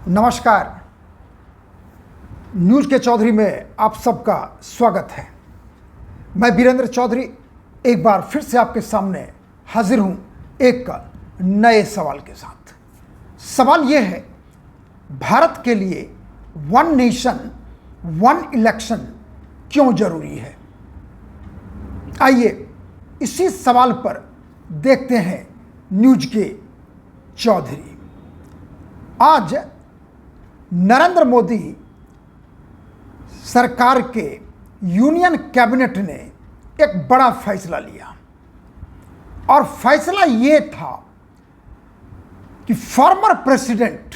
नमस्कार। न्यूज़ के चौधरी में आप सबका स्वागत है। मैं वीरेंद्र चौधरी एक बार फिर से आपके सामने हाजिर हूं एक नए सवाल के साथ। सवाल यह है, भारत के लिए वन नेशन वन इलेक्शन क्यों जरूरी है? आइए इसी सवाल पर देखते हैं न्यूज़ के चौधरी। आज नरेंद्र मोदी सरकार के यूनियन कैबिनेट ने एक बड़ा फैसला लिया और फैसला ये था कि फॉर्मर प्रेसिडेंट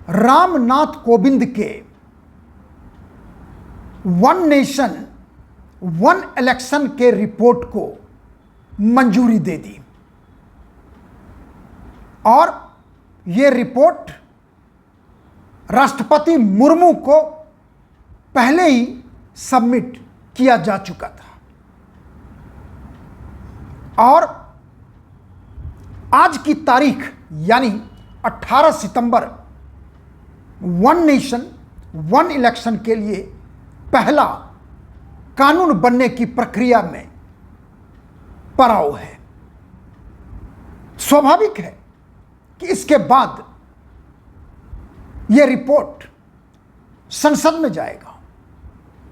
रामनाथ कोविंद के वन नेशन वन इलेक्शन के रिपोर्ट को मंजूरी दे दी और ये रिपोर्ट राष्ट्रपति मुर्मू को पहले ही सबमिट किया जा चुका था और आज की तारीख यानी 18 सितंबर वन नेशन वन इलेक्शन के लिए पहला कानून बनने की प्रक्रिया में पड़ाव है। स्वाभाविक है कि इसके बाद यह रिपोर्ट संसद में जाएगा,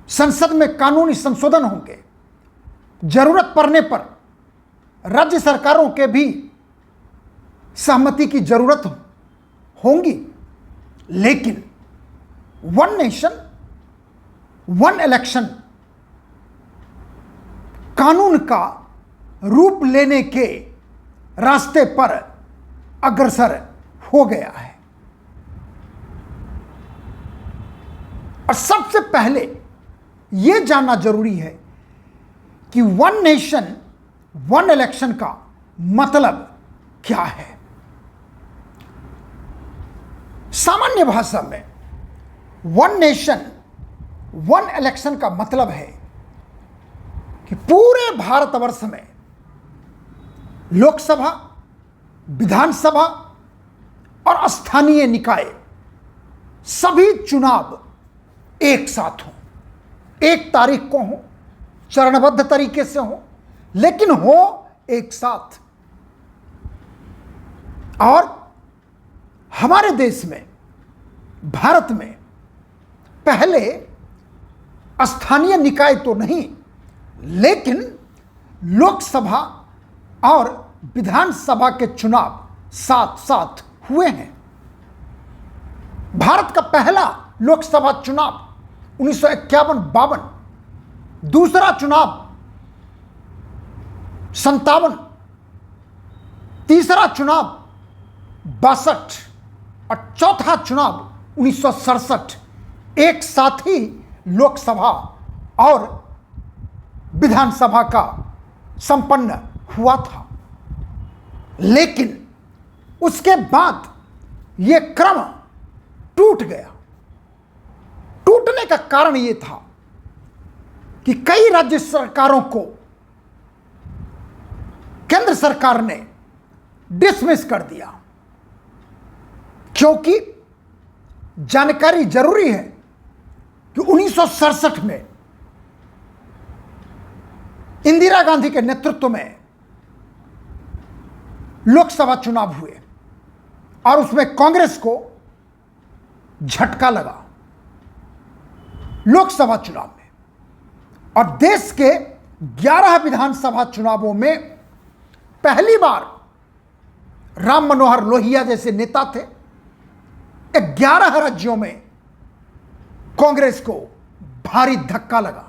संसद में कानूनी संशोधन होंगे, जरूरत पड़ने पर राज्य सरकारों के भी सहमति की जरूरत होगी, लेकिन वन नेशन वन इलेक्शन कानून का रूप लेने के रास्ते पर अग्रसर हो गया है। और सबसे पहले यह जानना जरूरी है कि वन नेशन वन इलेक्शन का मतलब क्या है। सामान्य भाषा में वन नेशन वन इलेक्शन का मतलब है कि पूरे भारतवर्ष में लोकसभा, विधानसभा और स्थानीय निकाय सभी चुनाव एक साथ हों, एक तारीख को हों, चरणबद्ध तरीके से हों, लेकिन हो एक साथ। और हमारे देश में, भारत में पहले स्थानीय निकाय तो नहीं, लेकिन लोकसभा और विधानसभा के चुनाव साथ साथ हुए हैं। भारत का पहला लोकसभा चुनाव 1951-52, दूसरा चुनाव 57, तीसरा चुनाव 62 और चौथा चुनाव 1967 एक साथ ही लोकसभा और विधानसभा का संपन्न हुआ था। लेकिन उसके बाद यह क्रम टूट गया। टूटने का कारण यह था कि कई राज्य सरकारों को केंद्र सरकार ने डिसमिस कर दिया, क्योंकि जानकारी जरूरी है कि 1967 में इंदिरा गांधी के नेतृत्व में लोकसभा चुनाव हुए और उसमें कांग्रेस को झटका लगा लोकसभा चुनाव में, और देश के 11 विधानसभा चुनावों में पहली बार राम मनोहर लोहिया जैसे नेता थे। 11 राज्यों में कांग्रेस को भारी धक्का लगा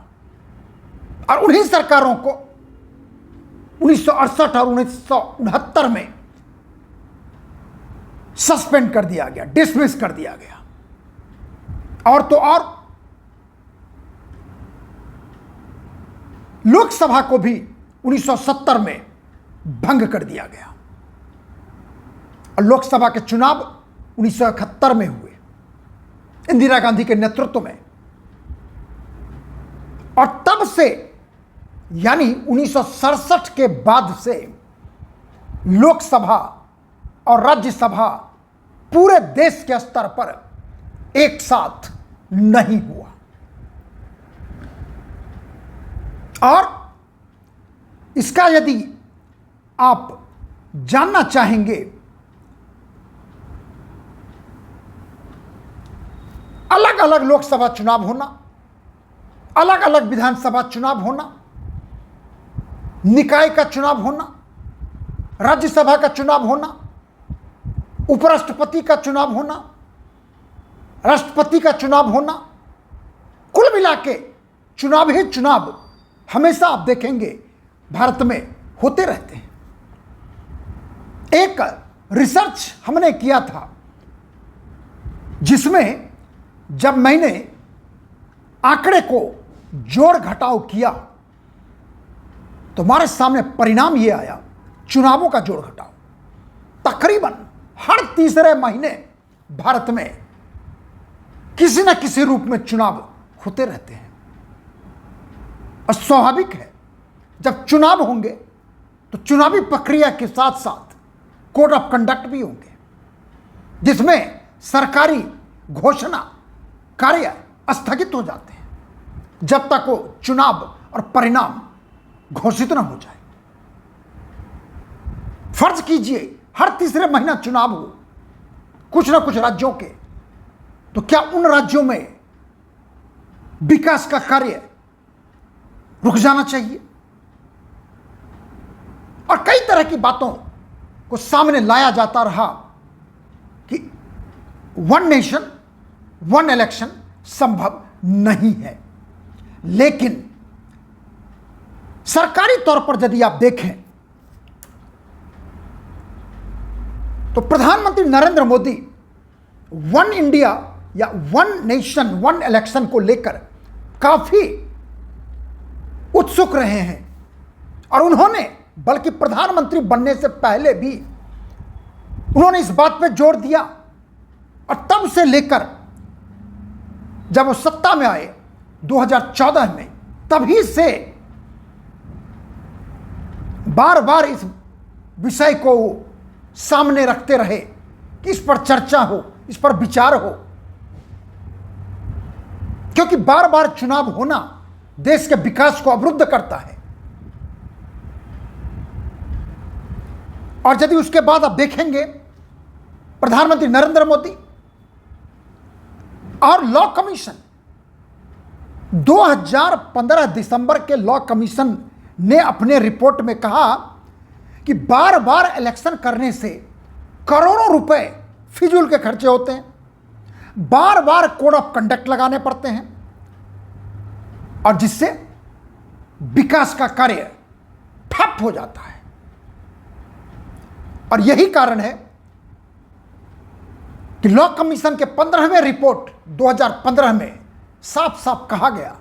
और उन्हीं सरकारों को 1968 और 1969 में सस्पेंड कर दिया गया, डिसमिस कर दिया गया। और तो और लोकसभा को भी 1970 में भंग कर दिया गया और लोकसभा के चुनाव 1971 में हुए इंदिरा गांधी के नेतृत्व में। और तब से यानी 1967 के बाद से लोकसभा और राज्यसभा पूरे देश के स्तर पर एक साथ नहीं हुआ। और इसका यदि आप जानना चाहेंगे, अलग अलग लोकसभा चुनाव होना, अलग अलग विधानसभा चुनाव होना, निकाय का चुनाव होना, राज्यसभा का चुनाव होना, उपराष्ट्रपति का चुनाव होना, राष्ट्रपति का चुनाव होना, कुल मिला के चुनाव ही चुनाव हमेशा आप देखेंगे भारत में होते रहते हैं। एक रिसर्च हमने किया था जिसमें जब मैंने आंकड़े को जोड़ घटाव किया तो हमारे सामने परिणाम यह आया, चुनावों का जोड़ घटाव तकरीबन हर तीसरे महीने भारत में किसी न किसी रूप में चुनाव होते रहते हैं। और स्वाभाविक है, जब चुनाव होंगे तो चुनावी प्रक्रिया के साथ साथ कोड ऑफ कंडक्ट भी होंगे, जिसमें सरकारी घोषणा कार्य स्थगित हो जाते हैं जब तक वो चुनाव और परिणाम घोषित न हो जाए। फर्ज कीजिए हर तीसरे महीना चुनाव हो कुछ ना कुछ राज्यों के, तो क्या उन राज्यों में विकास का कार्य रुक जाना चाहिए? और कई तरह की बातों को सामने लाया जाता रहा कि वन नेशन वन इलेक्शन संभव नहीं है। लेकिन सरकारी तौर पर यदि आप देखें तो प्रधानमंत्री नरेंद्र मोदी वन इंडिया या वन नेशन वन इलेक्शन को लेकर काफी उत्सुक रहे हैं। और उन्होंने बल्कि प्रधानमंत्री बनने से पहले भी उन्होंने इस बात पे जोर दिया, और तब से लेकर जब वो सत्ता में आए 2014 में, तभी से बार बार इस विषय को सामने रखते रहे कि इस पर चर्चा हो, इस पर विचार हो, क्योंकि बार बार चुनाव होना देश के विकास को अवरुद्ध करता है। और यदि उसके बाद आप देखेंगे प्रधानमंत्री नरेंद्र मोदी और लॉ कमीशन, 2015 दिसंबर के लॉ कमीशन ने अपने रिपोर्ट में कहा कि बार बार इलेक्शन करने से करोड़ों रुपए फिजूल के खर्चे होते हैं, बार बार कोड ऑफ कंडक्ट लगाने पड़ते हैं, और जिससे विकास का कार्य ठप हो जाता है। और यही कारण है कि लॉ कमीशन के 15वें रिपोर्ट 2015 में साफ साफ कहा गया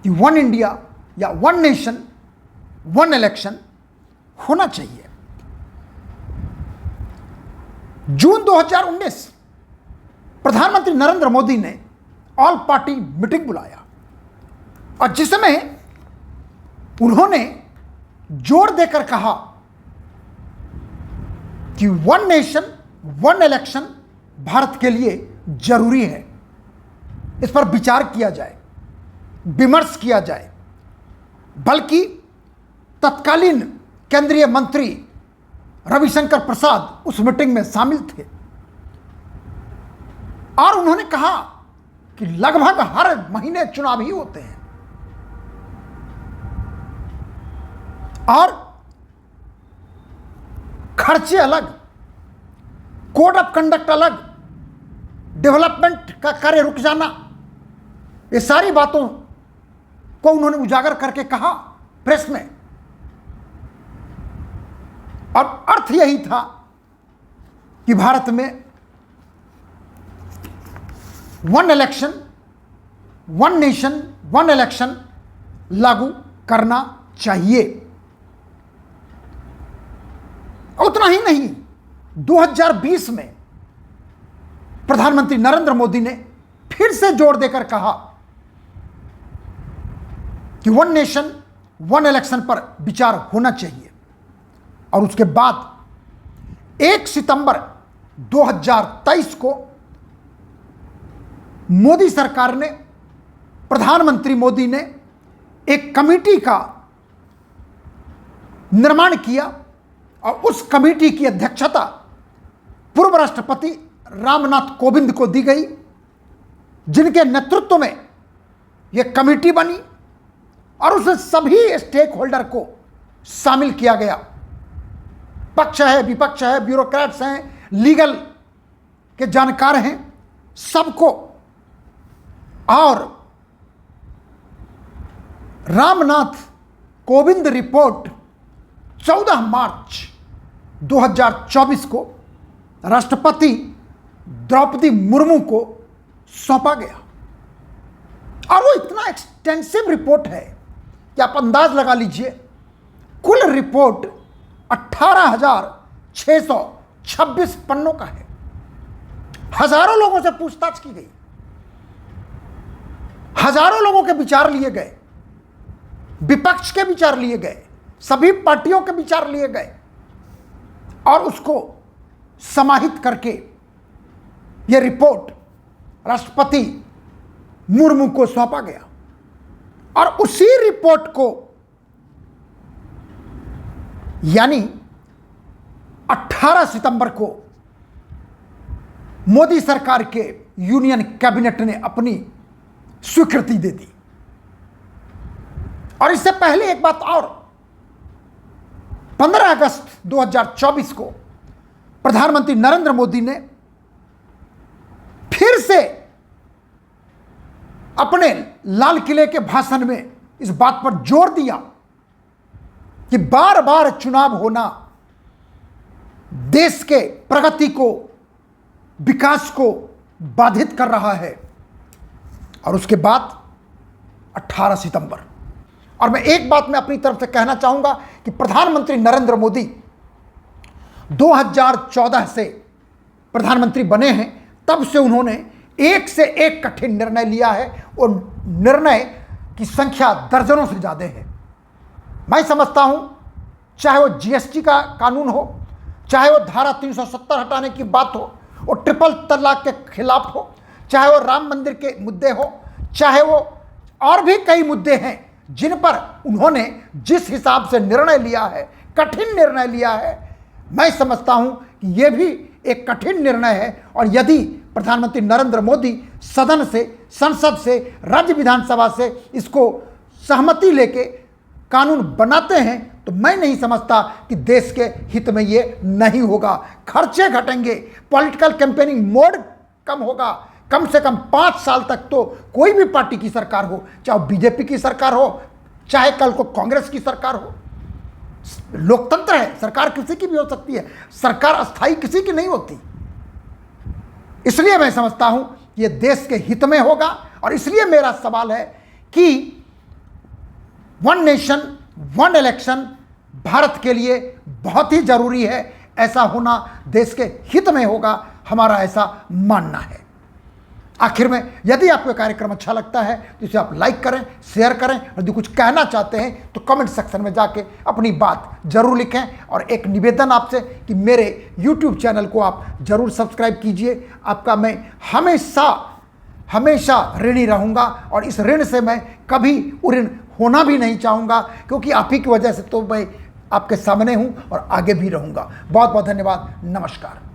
कि वन इंडिया या वन नेशन वन इलेक्शन होना चाहिए। जून 2019 प्रधानमंत्री नरेंद्र मोदी ने ऑल पार्टी मीटिंग बुलाया, और जिसमें उन्होंने जोर देकर कहा कि one nation one election Bharat के लिए जरूरी है, इस पर विचार किया जाए, विमर्श किया जाए। बल्कि तत्कालीन केंद्रीय मंत्री रविशंकर प्रसाद उस मीटिंग में शामिल थे, और उन्होंने कहा कि लगभग हर महीने चुनाव ही होते हैं, और खर्चे अलग, कोड ऑफ कंडक्ट अलग, डेवलपमेंट का कार्य रुक जाना, ये सारी बातों को उन्होंने उजागर करके कहा प्रेस में। और अर्थ यही था कि भारत में one election one nation one election लागू करना चाहिए। उतना ही नहीं, 2020 में प्रधानमंत्री नरेंद्र मोदी ने फिर से जोर देकर कहा कि वन नेशन वन इलेक्शन पर विचार होना चाहिए। और उसके बाद 1 सितंबर 2023 को मोदी सरकार ने, प्रधानमंत्री मोदी ने एक कमेटी का निर्माण किया और उस कमेटी की अध्यक्षता पूर्व राष्ट्रपति रामनाथ कोविंद को दी गई, जिनके नेतृत्व में यह कमेटी बनी और उसमें सभी स्टेक होल्डर को शामिल किया गया। पक्ष है, विपक्ष है, ब्यूरोक्रेट्स हैं, लीगल के जानकार हैं, सबको। और रामनाथ कोविंद रिपोर्ट 14 मार्च 2024 को राष्ट्रपति द्रौपदी मुर्मू को सौंपा गया। और वो इतना एक्सटेंसिव रिपोर्ट है कि आप अंदाज लगा लीजिए, कुल रिपोर्ट 18,626 पन्नों का है। हजारों लोगों से पूछताछ की गई, हजारों लोगों के विचार लिए गए, विपक्ष के विचार लिए गए, सभी पार्टियों के विचार लिए गए और उसको समाहित करके यह रिपोर्ट राष्ट्रपति मुर्मू को सौंपा गया। और उसी रिपोर्ट को यानी 18 सितंबर को मोदी सरकार के यूनियन कैबिनेट ने अपनी स्वीकृति दे दी। और इससे पहले एक बात और, 15 अगस्त 2024 को प्रधानमंत्री नरेंद्र मोदी ने फिर से अपने लाल किले के भाषण में इस बात पर जोर दिया कि बार बार चुनाव होना देश के प्रगति को, विकास को बाधित कर रहा है। और उसके बाद 18 सितंबर, और मैं एक बात मैं अपनी तरफ से कहना चाहूंगा कि प्रधानमंत्री नरेंद्र मोदी 2014 से प्रधानमंत्री बने हैं, तब से उन्होंने एक से एक कठिन निर्णय लिया है और निर्णय की संख्या दर्जनों से ज्यादा है। मैं समझता हूं, चाहे वो जीएसटी का कानून हो, चाहे वो धारा 370 हटाने की बात हो, और ट्रिपल तलाक के खिलाफ हो, चाहे वो राम मंदिर के मुद्दे हो, चाहे वो और भी कई मुद्दे हैं जिन पर उन्होंने जिस हिसाब से निर्णय लिया है, कठिन निर्णय लिया है, मैं समझता हूं कि यह भी एक कठिन निर्णय है। और यदि प्रधानमंत्री नरेंद्र मोदी सदन से, संसद से, राज्य विधानसभा से इसको सहमति लेके कानून बनाते हैं, तो मैं नहीं समझता कि देश के हित में ये नहीं होगा। खर्चे घटेंगे, पॉलिटिकल कैंपेनिंग मोड कम होगा। कम से कम 5 साल तक तो कोई भी पार्टी की सरकार हो, चाहे बीजेपी की सरकार हो, चाहे कल को कांग्रेस की सरकार हो, लोकतंत्र है, सरकार किसी की भी हो सकती है, सरकार अस्थाई किसी की नहीं होती। इसलिए मैं समझता हूं कि यह देश के हित में होगा। और इसलिए मेरा सवाल है कि one nation one election Bharat के लिए बहुत ही जरूरी है। ऐसा होना देश के हित में होगा, हमारा ऐसा मानना है। आखिर में यदि आपको कार्यक्रम अच्छा लगता है तो इसे आप लाइक करें, शेयर करें, और यदि कुछ कहना चाहते हैं तो कमेंट सेक्शन में जाके अपनी बात जरूर लिखें। और एक निवेदन आपसे कि मेरे YouTube चैनल को आप जरूर सब्सक्राइब कीजिए। आपका मैं हमेशा ऋणी रहूँगा, और इस ऋण से मैं कभी ऋण होना भी नहीं चाहूँगा, क्योंकि आप ही की वजह से तो मैं आपके सामने हूँ और आगे भी रहूँगा। बहुत बहुत धन्यवाद। नमस्कार।